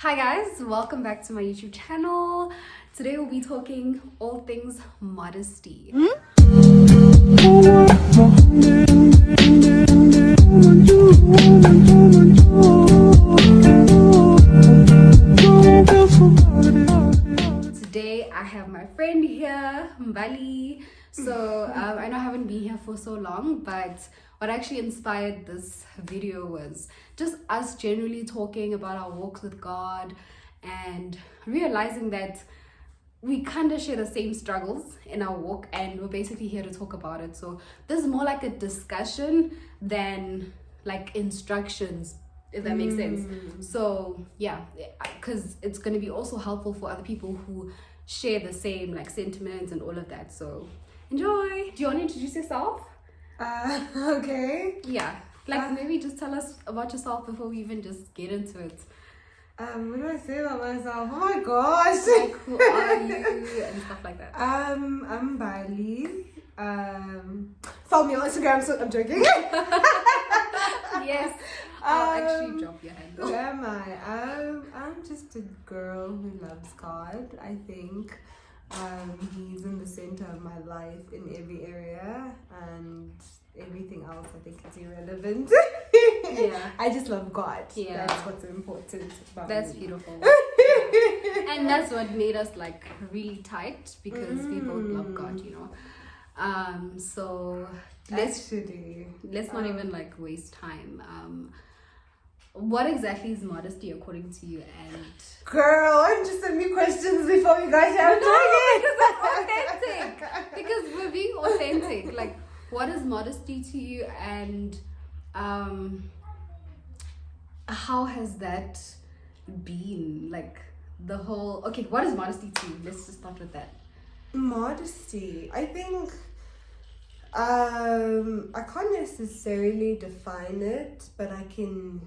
Hi guys, welcome back to my YouTube channel. Today we'll be talking all things modesty. Today I have my friend here, Mbali. So I know I haven't been here for so long, but what actually inspired this video was just us generally talking about our walks with God and realizing that we kind of share the same struggles in our walk, and we're basically here to talk about it. So this is more like a discussion than like instructions, if that makes sense. So yeah, because it's going to be also helpful for other people who share the same like sentiments and all of that. So enjoy. Do you want to introduce yourself? Okay. Yeah, like maybe just tell us about yourself before we even just get into it. What do I say about myself? Oh my gosh. Like, who are you and stuff like that. I'm Bali. Follow me on Instagram. So I'm joking. Yes. I'll actually drop your handle. Who am I? I'm just a girl who loves God. I think he's in the center of my life in every area, and everything else I think is irrelevant. Yeah. I just love God. Yeah. That's what's important about That's me. beautiful. And that's what made us like really tight, because we both love God, you know. So let's not even like waste time. What exactly is modesty according to you? And girl, why don't you send me questions before we guys have authentic. Because we're being authentic. Like, what is modesty to you, and how has that been? Like the whole. Okay, what is modesty to you? Let's just start with that. Modesty, I think. I can't necessarily define it, but I can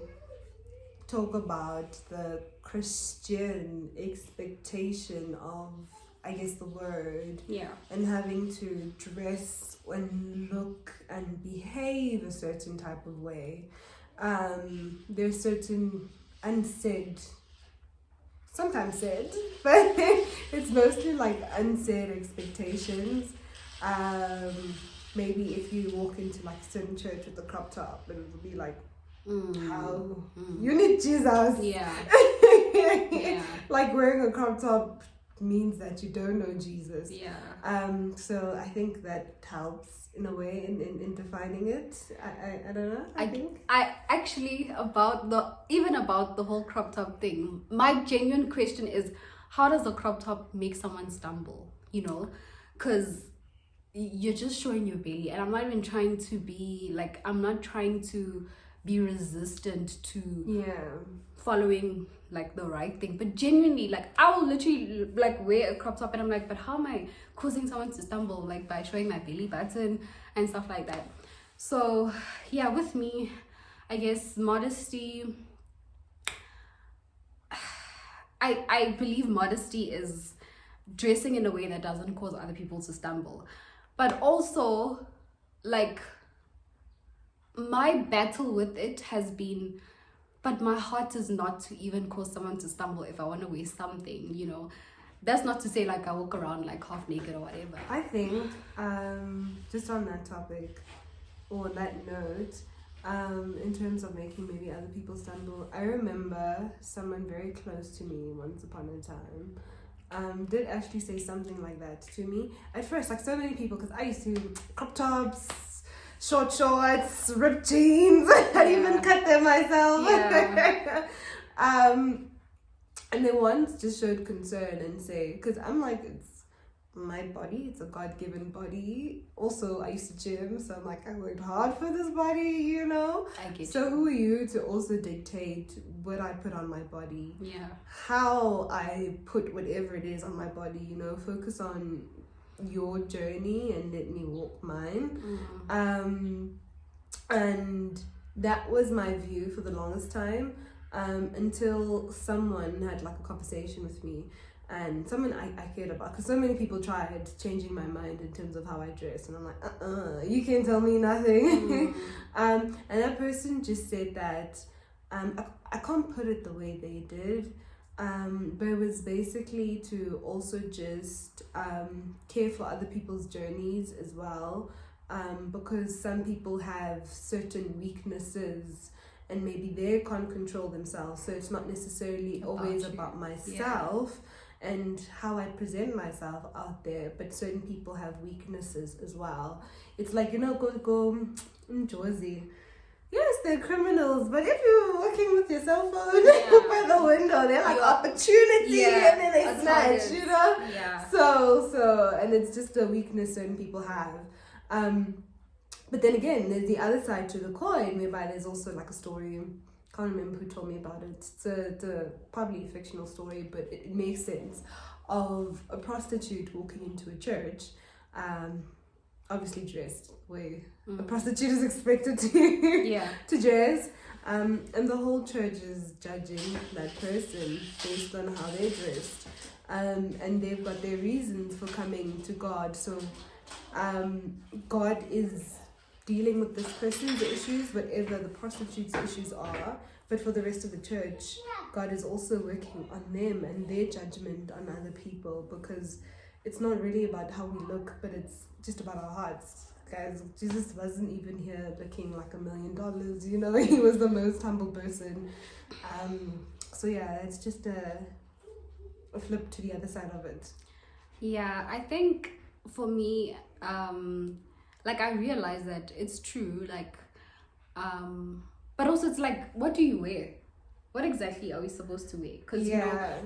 talk about the Christian expectation of, I guess, the word. Yeah. And having to dress and look and behave a certain type of way. There's certain unsaid, sometimes said, but it's mostly like unsaid expectations. Maybe if you walk into like a certain church with a crop top, it will be like, how you need Jesus. Yeah. Yeah. Like wearing a crop top means that you don't know Jesus. Yeah. So I think that helps in a way in defining it. I don't know. I actually about the whole crop top thing, my genuine question is, how does a crop top make someone stumble? You know, because you're just showing your belly, and I'm not even trying to be like, I'm not trying to be resistant to following like the right thing, but genuinely, like, I will literally like wear a crop top and I'm like, but how am I causing someone to stumble, like by showing my belly button and stuff like that? So yeah, with me, I guess modesty, I believe modesty is dressing in a way that doesn't cause other people to stumble, but also like my battle with it has been, but my heart is not to even cause someone to stumble if I want to wear something, you know. That's not to say like I walk around like half naked or whatever. I think just on that topic, or on that note, in terms of making maybe other people stumble, I remember someone very close to me once upon a time did actually say something like that to me. At first, like so many people, because I used to crop tops, short shorts, ripped jeans. I even cut them myself. Yeah. And they once just showed concern and say, because I'm like, it's my body, it's a God-given body. Also, I used to gym, so I'm like, I worked hard for this body, you know? I get so you. Who are you to also dictate what I put on my body? Yeah. How I put whatever it is on my body, you know? Focus on your journey and let me walk mine. And that was my view for the longest time, until someone had like a conversation with me, and someone I cared about, because so many people tried changing my mind in terms of how I dress, and I'm like, you can't tell me nothing. And that person just said that I can't put it the way they did, But it was basically to also just care for other people's journeys as well, because some people have certain weaknesses and maybe they can't control themselves, so it's not necessarily always about myself and how I present myself out there, but certain people have weaknesses as well. It's like, go Josie. Yes, they're criminals, but if you're working with your cell phone by the window, they're like opportunity, and then they snatch, Yeah. So, and it's just a weakness certain people have. But then again, there's the other side to the coin, whereby there's also like a story. Can't remember who told me about it. It's a probably a fictional story, but it makes sense, of a prostitute walking into a church, obviously dressed where a prostitute is expected to dress, and the whole church is judging that person based on how they're dressed, and they've got their reasons for coming to God. So God is dealing with this person's issues, whatever the prostitute's issues are, but for the rest of the church, God is also working on them and their judgment on other people, because it's not really about how we look, but it's just about our hearts. Guys, Jesus wasn't even here looking like $1 million, he was the most humble person. So yeah, it's just a flip to the other side of it. Yeah, I think for me, like I realize that it's true, like, but also it's like, what do you wear? What exactly are we supposed to wear? Because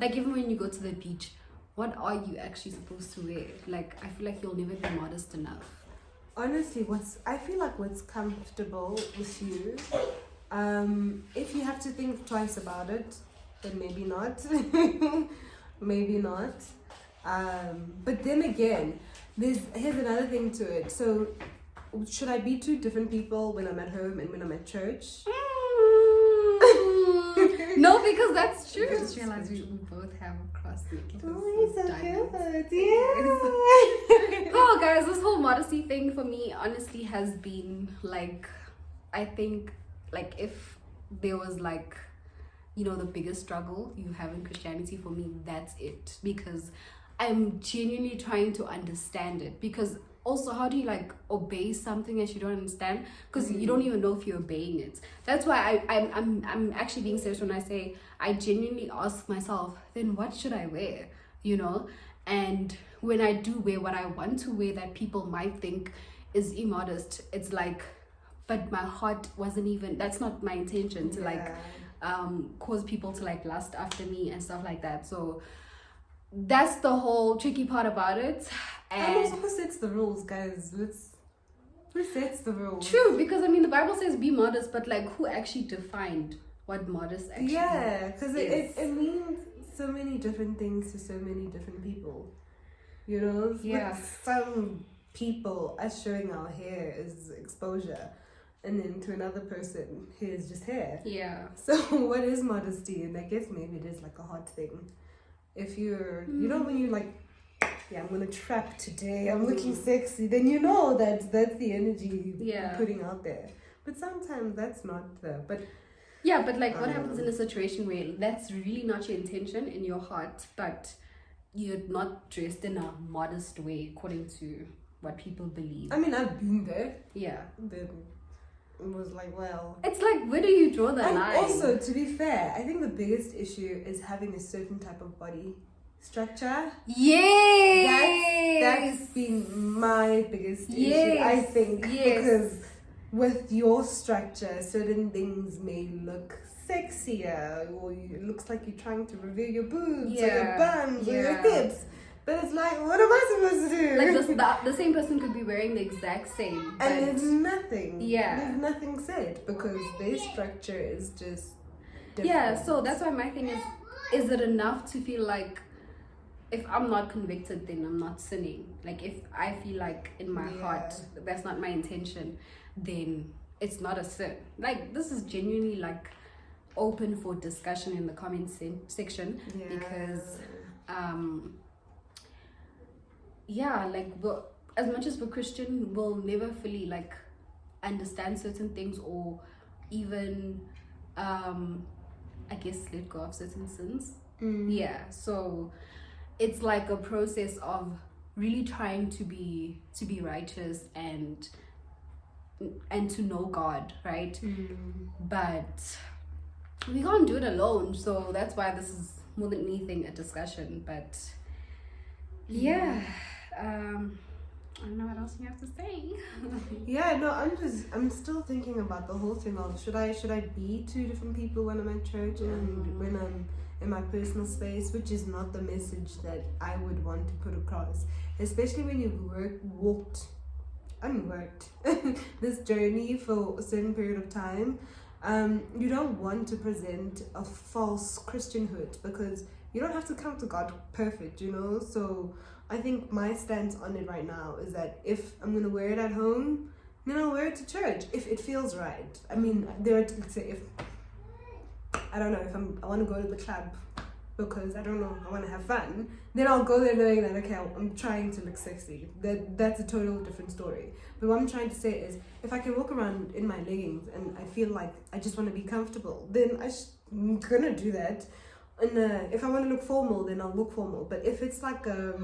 like even when you go to the beach, what are you actually supposed to wear? Like, I feel like you'll never be modest enough. Honestly, I feel like what's comfortable with you, if you have to think twice about it, then maybe not. Maybe not. But then again, here's another thing to it. So, should I be two different people when I'm at home and when I'm at church? No, because that's true. I just realized we both have cross necklaces. Oh, so good. Yeah. Oh, guys, this whole modesty thing for me honestly has been like, I think, like if there was like, the biggest struggle you have in Christianity, for me, that's it. Because I'm genuinely trying to understand it. Because also, how do you like obey something that you don't understand? Because you don't even know if you're obeying it. That's why I'm actually being serious when I say I genuinely ask myself, then what should I wear? And when I do wear what I want to wear that people might think is immodest, it's like, but my heart wasn't even, that's not my intention to like cause people to like lust after me and stuff like that. So that's the whole tricky part about it. And also, who sets the rules, guys? Who sets the rules? True, because the Bible says be modest, but like who actually defined what modest actually because it means so many different things to so many different people. Some people, us showing our hair is exposure, and then to another person, hair is just hair. Yeah. So what is modesty? And I guess maybe it is like a hot thing. If you're, when you're like, I'm gonna trap today, I'm looking sexy, then that's the energy you're putting out there. But sometimes that's not but like what happens in a situation where that's really not your intention in your heart, but you're not dressed in a modest way according to what people believe? I've been there. Yeah. Then it was like, well, it's like, where do you draw the line? And also, to be fair, I think the biggest issue is having a certain type of body structure. Yes, that's been my biggest issue, I think, because with your structure, certain things may look sexier, or it looks like you're trying to reveal your boobs or your buns or your hips. But it's like, what am I supposed to do? Like the same person could be wearing the exact same. And there's nothing. Yeah. There's nothing said because their structure is just different. Yeah, so that's why my thing is it enough to feel like if I'm not convicted, then I'm not sinning? Like if I feel like in my heart that's not my intention, then it's not a sin. Like this is genuinely like open for discussion in the comment section because like as much as we're Christian, we'll never fully like understand certain things or even I guess let go of certain sins Yeah, so it's like a process of really trying to be righteous and to know God, right? But we can't do it alone, so that's why this is more than anything a discussion. But yeah, I don't know what else you have to say. Yeah, no, I'm still thinking about the whole thing of should I be two different people when I'm at church and when I'm in my personal space, which is not the message that I would want to put across, especially when you've walked this journey for a certain period of time. You don't want to present a false Christianhood because you don't have to come to God perfect, so I think my stance on it right now is that if I'm going to wear it at home, then I'll wear it to church if it feels right. I mean, let's say if I don't know, if I want to go to the club because I don't know, I want to have fun, then I'll go there knowing that, okay, I'm trying to look sexy. That's a total different story. But what I'm trying to say is, if I can walk around in my leggings and I feel like I just want to be comfortable, then I'm gonna do that. And if I want to look formal, then I'll look formal. But if it's like a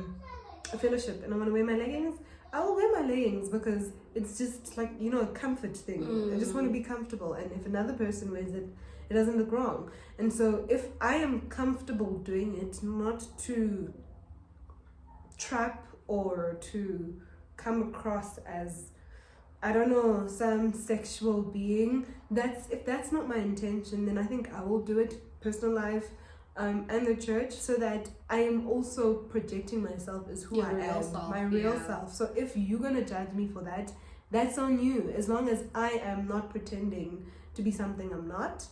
fellowship and I want to wear my leggings, I will wear my leggings because it's just like, a comfort thing. I just want to be comfortable. And if another person wears it, it doesn't look wrong. And so if I am comfortable doing it, not to trap or to come across as, I don't know, some sexual being, if that's not my intention, then I think I will do it personal life and the church, so that I am also projecting myself as who I am, my real self. So if you're gonna judge me for that, that's on you, as long as I am not pretending to be something I'm not.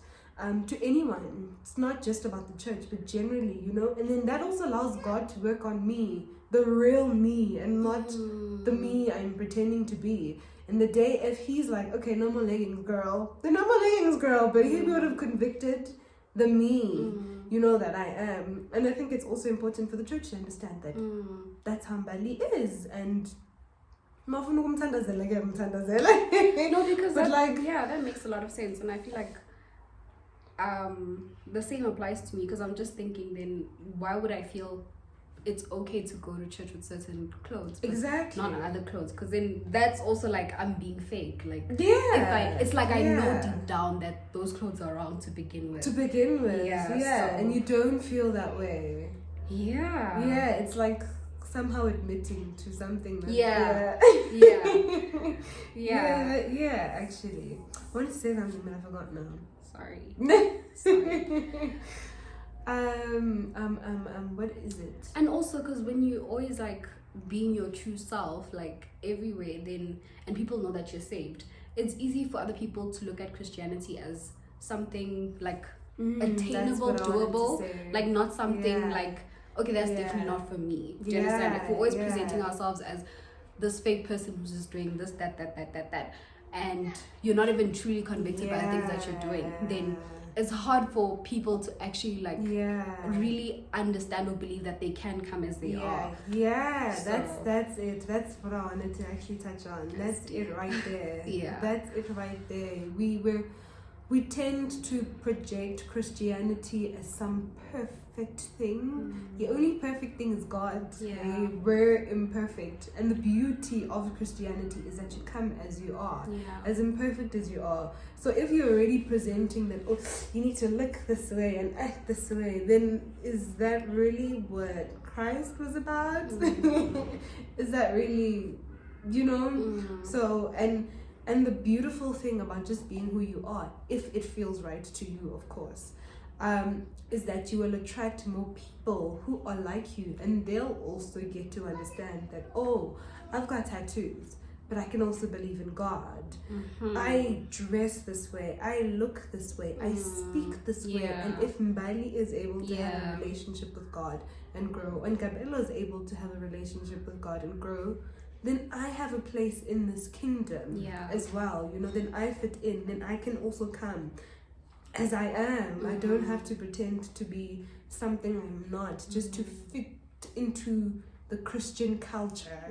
To anyone, it's not just about the church, but generally, and then that also allows God to work on me, the real me, and not the me I'm pretending to be. And the day if he's like, okay, no more leggings, girl, then no more leggings, girl, but he would have convicted the me, that I am. And I think it's also important for the church to understand that that's how Mbali is. And no, because that makes a lot of sense. And I feel like the same applies to me, because I'm just thinking, then why would I feel it's okay to go to church with certain clothes, but exactly, not other clothes? Because then that's also like I'm being fake. Like, it's like I know deep down that those clothes are wrong to begin with. And you don't feel that way. Yeah, it's like somehow admitting to something that, actually I want to say something but I forgot now. Sorry. What is it? And also because when you always like being your true self, like everywhere, then, and people know that you're saved, it's easy for other people to look at Christianity as something like attainable, doable, like not something like, okay, that's definitely not for me. Do you understand? If we're always presenting ourselves as this fake person who's just doing this, that, and you're not even truly convicted by the things that you're doing, then it's hard for people to actually like really understand or believe that they can come as they are. So, that's it. That's what I wanted to actually touch on. That's it right there. That's it right there. We tend to project Christianity as some perfect thing. The only perfect thing is God. We're imperfect. And the beauty of Christianity is that you come as you are, as imperfect as you are. So if you're already presenting that, you need to look this way and act this way, then is that really what Christ was about? Is that really, So, and the beautiful thing about just being who you are, if it feels right to you, of course, is that you will attract more people who are like you, and they'll also get to understand that, I've got tattoos, but I can also believe in God. I dress this way, I look this way, I speak this way, and if Mbali is able to have a relationship with God and grow, and Gabella is able to have a relationship with God and grow, then I have a place in this kingdom as well, then I fit in, then I can also come as I am. I don't have to pretend to be something I'm not, just to fit into the Christian culture.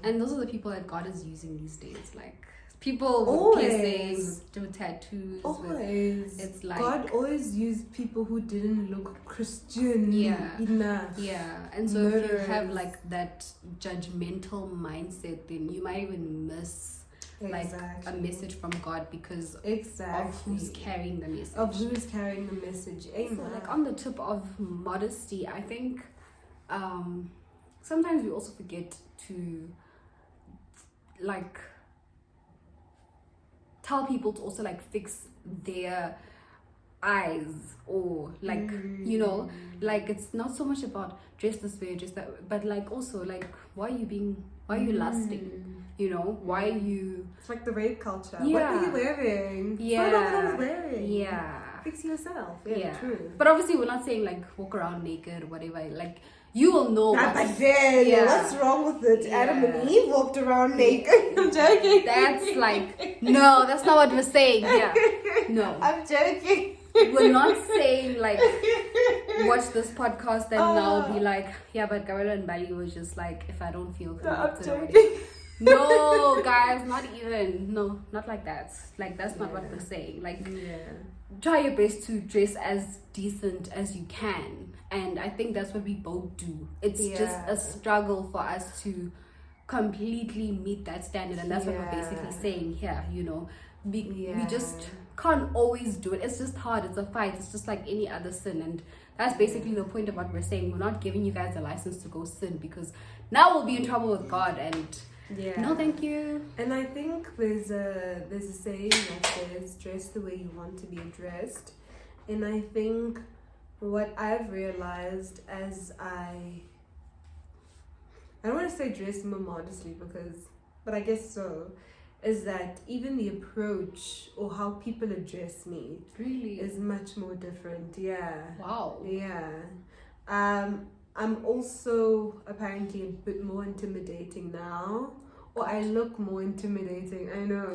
And those are the people that God is using these days, like People with piercings, with tattoos. Always. It's like God always used people who didn't look Christian enough. Yeah. And so if you have like that judgmental mindset, then you might even miss like a message from God because of who's carrying the message. Amen. So like on the tip of modesty, I think sometimes we also forget to like tell people to also like fix their eyes, or like you know, like it's not so much about dress this way, dress that, but like also like why are you lusting, you know, why are you, it's like the rape culture. What are you wearing? Find out what I was wearing. Fix yourself. True. But obviously we're not saying like walk around naked or whatever, like you will know. But then, what's wrong with it? Adam and Eve walked around naked. I'm joking. That's like, no, that's not what we're saying. Yeah, no, I'm joking. We're not saying like watch this podcast and now be like, yeah, but Gabriela and Bali was just like, if I don't feel connected. No, guys, not even. No, not like that. Like that's not what we're saying. Like, try your best to dress as decent as you can, and I think that's what we both do. It's just a struggle for us to completely meet that standard, and that's what we're basically saying here. You know, we just can't always do it. It's just hard. It's a fight. It's just like any other sin, and that's basically the point of what we're saying. We're not giving you guys a license to go sin, because now we'll be in trouble with God, and no thank you. And I think there's a saying that says dress the way you want to be dressed, and I think what I've realized as I don't want to say dress more modestly, but I guess so, is that even the approach or how people address me really is much more different. Wow. I'm also apparently a bit more intimidating now, or I look more intimidating. I know.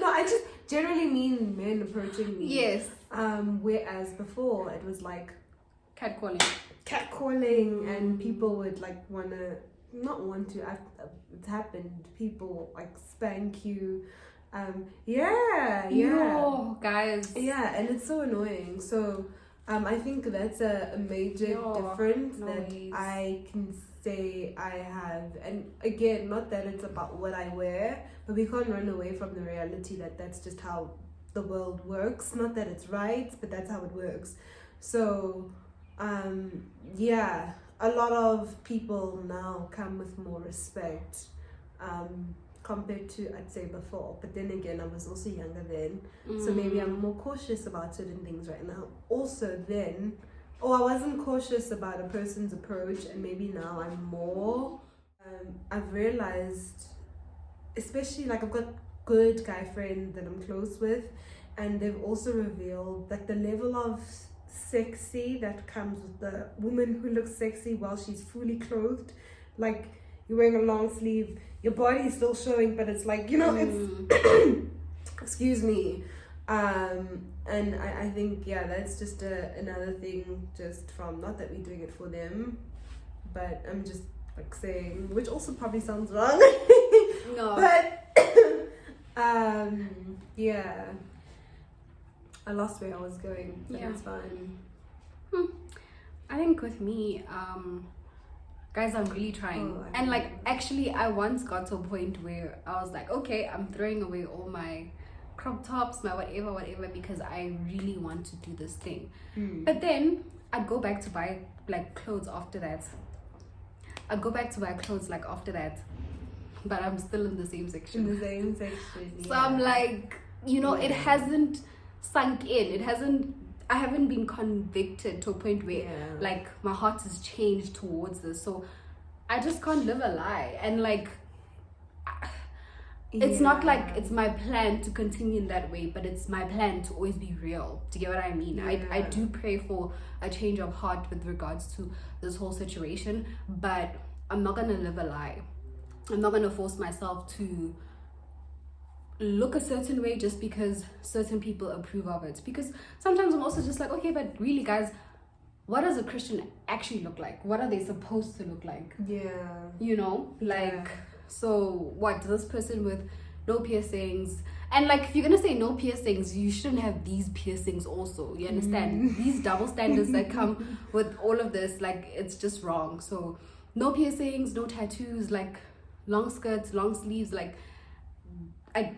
No, I just generally mean men approaching me. Yes. Whereas before it was like catcalling, and people would like it's happened. People like spank you. Yo, guys. And it's so annoying. So I think that's a major difference that I can say I have. And again, not that it's about what I wear, but we can't run away from the reality that that's just how the world works. Not that it's right, but that's how it works. So a lot of people now come with more respect compared to, I'd say, before. But then again, I was also younger then, so maybe I'm more cautious about certain things right now. Also then, I wasn't cautious about a person's approach, and maybe now I'm more. I've realized, especially like I've got good guy friends that I'm close with, and they've also revealed that the level of sexy that comes with the woman who looks sexy while she's fully clothed, like you're wearing a long sleeve, your body is still showing, but it's like, you know, it's excuse me, and I think that's just another thing, just from, not that we're doing it for them, but I'm just like saying, which also probably sounds wrong. No, but I lost where I was going, but it's fine. I think with me, guys, I'm really trying. And like, actually, I once got to a point where I was like, okay, I'm throwing away all my crop tops, my whatever, because I really want to do this thing. But then I'd go back to buy like clothes after that. But I'm still in the same section. So I'm like, you know, it hasn't sunk in. I haven't been convicted to a point where like my heart has changed towards this. So I just can't live a lie. And like, it's not like it's my plan to continue in that way, but it's my plan to always be real. Do you get what I mean? I do pray for a change of heart with regards to this whole situation, but I'm not gonna live a lie. I'm not gonna force myself to look a certain way just because certain people approve of it. Because sometimes I'm also just like, okay, but really, guys, what does a Christian actually look like? What are they supposed to look like? You know, like, so what, this person with no piercings. And like, if you're gonna say no piercings, you shouldn't have these piercings also. You understand? These double standards that come with all of this, like, it's just wrong. So no piercings, no tattoos, like long skirts, long sleeves. Like,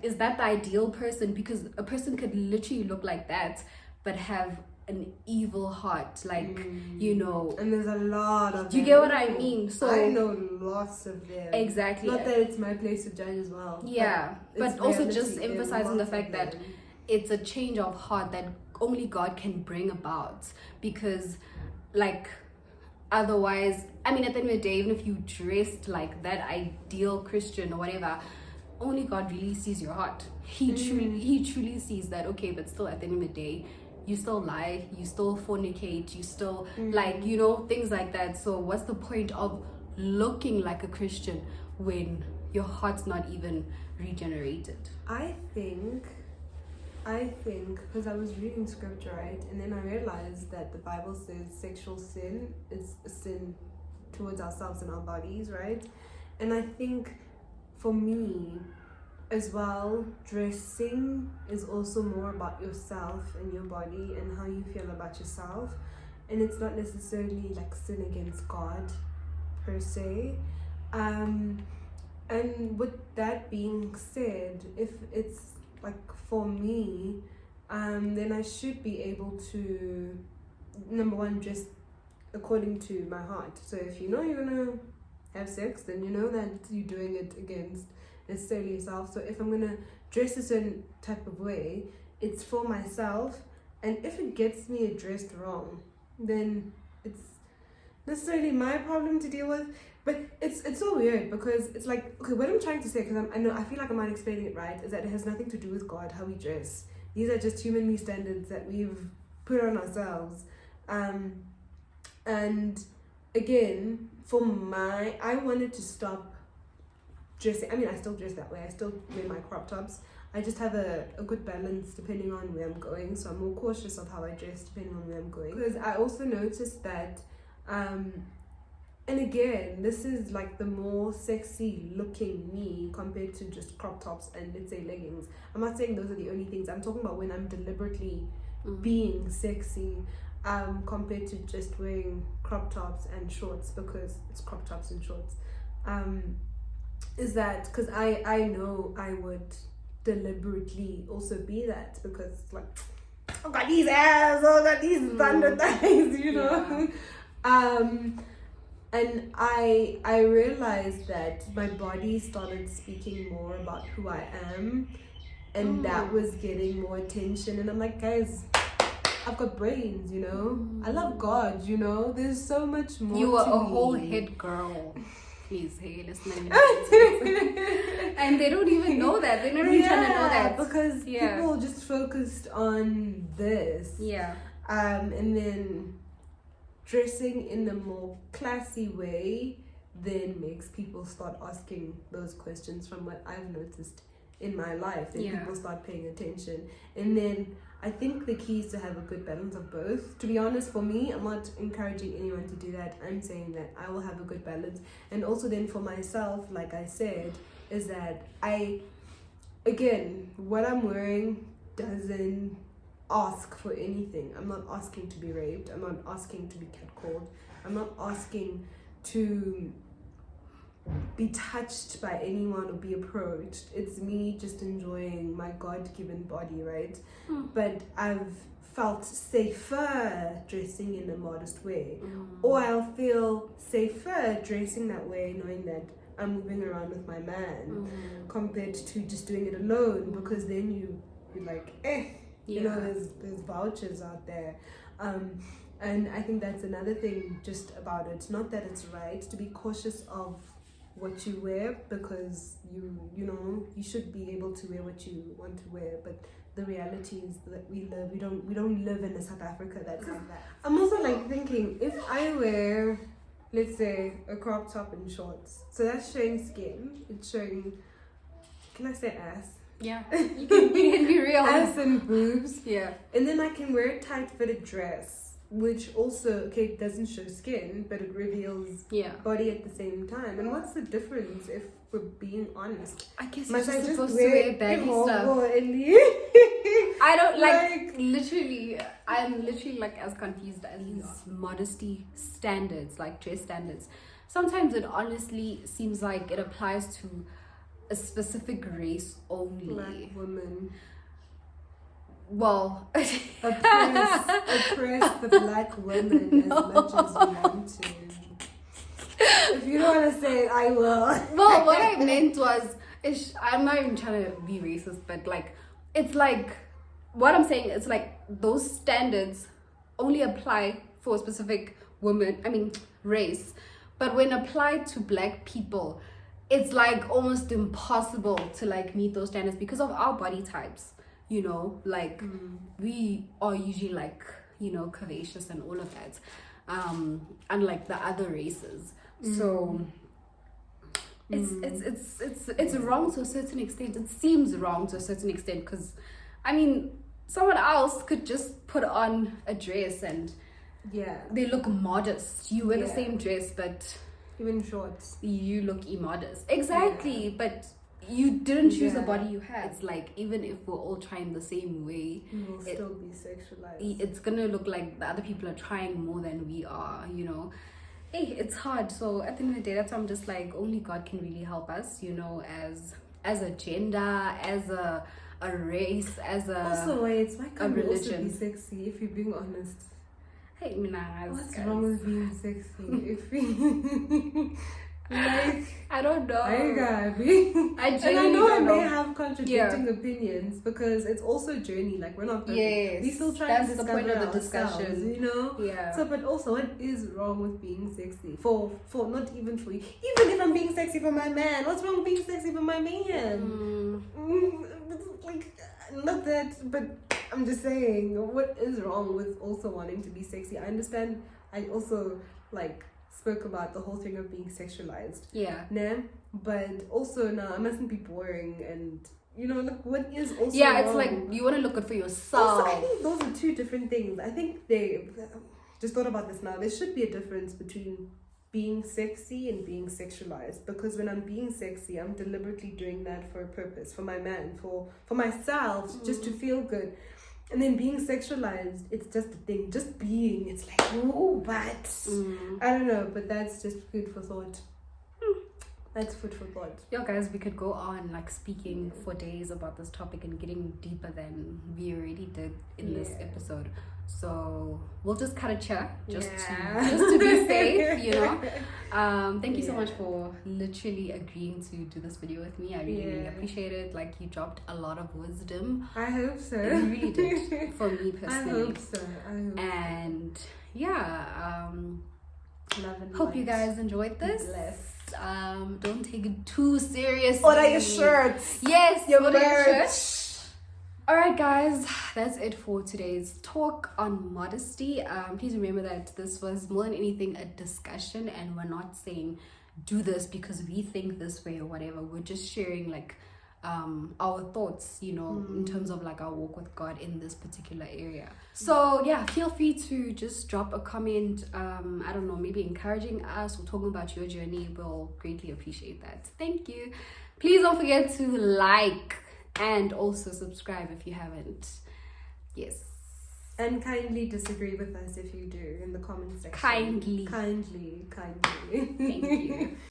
is that the ideal person? Because a person could literally look like that but have an evil heart, like, you know. And there's a lot of do you get what I mean? So I know lots of them. Exactly. Not that it's my place to judge as well. Yeah, but also reality. just emphasizing the fact that them. it's a change of heart that only God can bring about. Because, like, otherwise, I mean, at the end of the day, even if you dressed like that ideal Christian or whatever, only God really sees your heart. He truly sees that. Okay, but still, at the end of the day, you still lie, you still fornicate, you still like, you know, things like that. So what's the point of looking like a Christian when your heart's not even regenerated? I think because I was reading scripture, right, and then I realized that the Bible says sexual sin is a sin towards ourselves and our bodies, right? And I think for me as well, dressing is also more about yourself and your body and how you feel about yourself, and it's not necessarily like sin against God per se. And with that being said, if it's like for me, then I should be able to, number one, dress according to my heart. So if you know you're gonna have sex, then you know that you're doing it against necessarily yourself. So if I'm gonna dress a certain type of way, it's for myself, and if it gets me dressed wrong, then it's necessarily my problem to deal with. But it's so weird because it's like, okay, what I'm trying to say, because I feel like I'm not explaining it right, is that it has nothing to do with God, how we dress. These are just humanly standards that we've put on ourselves. And again, I wanted to stop dressing. I mean, I still dress that way. I still wear my crop tops. I just have a good balance depending on where I'm going. So I'm more cautious of how I dress depending on where I'm going. Because I also noticed that, and again, this is like the more sexy looking me compared to just crop tops and, let's say, leggings. I'm not saying those are the only things. I'm talking about when I'm deliberately being sexy, compared to just wearing crop tops and shorts, because it's crop tops and shorts. Is that because I know I would deliberately also be that, because it's like, I've got these abs, I've got these thunder thighs, you know. And I realized that my body started speaking more about who I am, and that was getting more attention. And I'm like, guys, I've got brains, you know. I love God, you know. There's so much more. You are to a me. whole head girl. Please, hey, listen. And they don't even know that. They're not even trying to know that. Because people just focused on this. Yeah. And then dressing in a more classy way then makes people start asking those questions, from what I've noticed in my life. Then people start paying attention. And then I think the key is to have a good balance of both. To be honest, for me, I'm not encouraging anyone to do that. I'm saying that I will have a good balance. And also then for myself, like I said, is that what I'm wearing doesn't ask for anything. I'm not asking to be raped. I'm not asking to be catcalled. I'm not asking to be touched by anyone or be approached. It's me just enjoying my God-given body, right? But I've felt safer dressing in a modest way, or I'll feel safer dressing that way knowing that I'm moving around with my man, compared to just doing it alone, because then you're like, you know, there's vouchers out there. And I think that's another thing just about it. Not that it's right to be cautious of what you wear, because you know you should be able to wear what you want to wear, but the reality is that we don't live in a South Africa that's like that. I'm also like thinking, if I wear, let's say, a crop top and shorts, so that's showing skin, it's showing, can I say ass? Yeah, you can be real. Ass and boobs. Yeah. And then I can wear a tight fitted dress which also doesn't show skin, but it reveals body at the same time. And what's the difference if we're being honest? I guess Must you're I just supposed to wear baggy stuff. I don't I'm literally like as confused as modesty standards, like dress standards. Sometimes it honestly seems like it applies to a specific race only. Black women. Well, oppress the black women as much as you want to. If you don't want to say it, I will. Well, what I meant was, I'm not even trying to be racist, but like, it's like, what I'm saying is like, those standards only apply for a specific race. But when applied to black people, it's like almost impossible to like meet those standards because of our body types. You know, like we are usually like, you know, curvaceous and all of that, unlike the other races. So it's wrong to a certain extent. It seems wrong to a certain extent because, I mean, someone else could just put on a dress and they look modest. You wear the same dress, but even shorts, you look immodest. Exactly, but you didn't choose the body you had. It's like, even if we're all trying the same way, we'll still be sexualized. It's gonna look like the other people are trying more than we are, you know. Hey, it's hard. So at the end of the day, that's why I'm just like, only God can really help us, you know, as a gender, as a race, as a also wait, why can't we also religion. be sexy if you're being honest? Hey, what's wrong with being sexy? If we like, I don't know. I know I may have contradicting opinions because it's also a journey. Like, we're not perfect. Yes, we still try to discover the point of the discussion, you know. Yeah. So, but also, what is wrong with being sexy? For not even for you. Even if I'm being sexy for my man, what's wrong with being sexy for my man? Like, not that, but I'm just saying, what is wrong with also wanting to be sexy? I understand. I also like spoke about the whole thing of being sexualized. Yeah. Nah? But also now I mustn't be boring and, you know, like, what is also it's wrong? like you want to look good for yourself. Also, I think those are two different things. I think they just thought about this now. There should be a difference between being sexy and being sexualized, because when I'm being sexy, I'm deliberately doing that for a purpose, for my man, for myself, just to feel good. And then being sexualized, it's just a thing, just being. It's like, oh, but I don't know, but that's just food for thought. That's food for thought. Yo, guys, we could go on like speaking for days about this topic and getting deeper than we already did in this episode. So we'll just cut it here, just to be safe, you know. Thank you so much for literally agreeing to do this video with me. I really appreciate it. Like, you dropped a lot of wisdom. I hope so. You really did, for me personally. I hope so. And love and hope you guys enjoyed this. Don't take it too seriously. Order your shirts. Yes, your order merch. your shirts. Alright guys, that's it for today's talk on modesty. Please remember that this was more than anything a discussion, and we're not saying do this because we think this way or whatever. We're just sharing like our thoughts, you know, in terms of like our walk with God in this particular area. So yeah, feel free to just drop a comment, I don't know, maybe encouraging us or talking about your journey. We'll greatly appreciate that. Thank you. Please don't forget to like and also subscribe if you haven't. Yes. And kindly disagree with us if you do in the comment section. Kindly. Kindly. Thank you.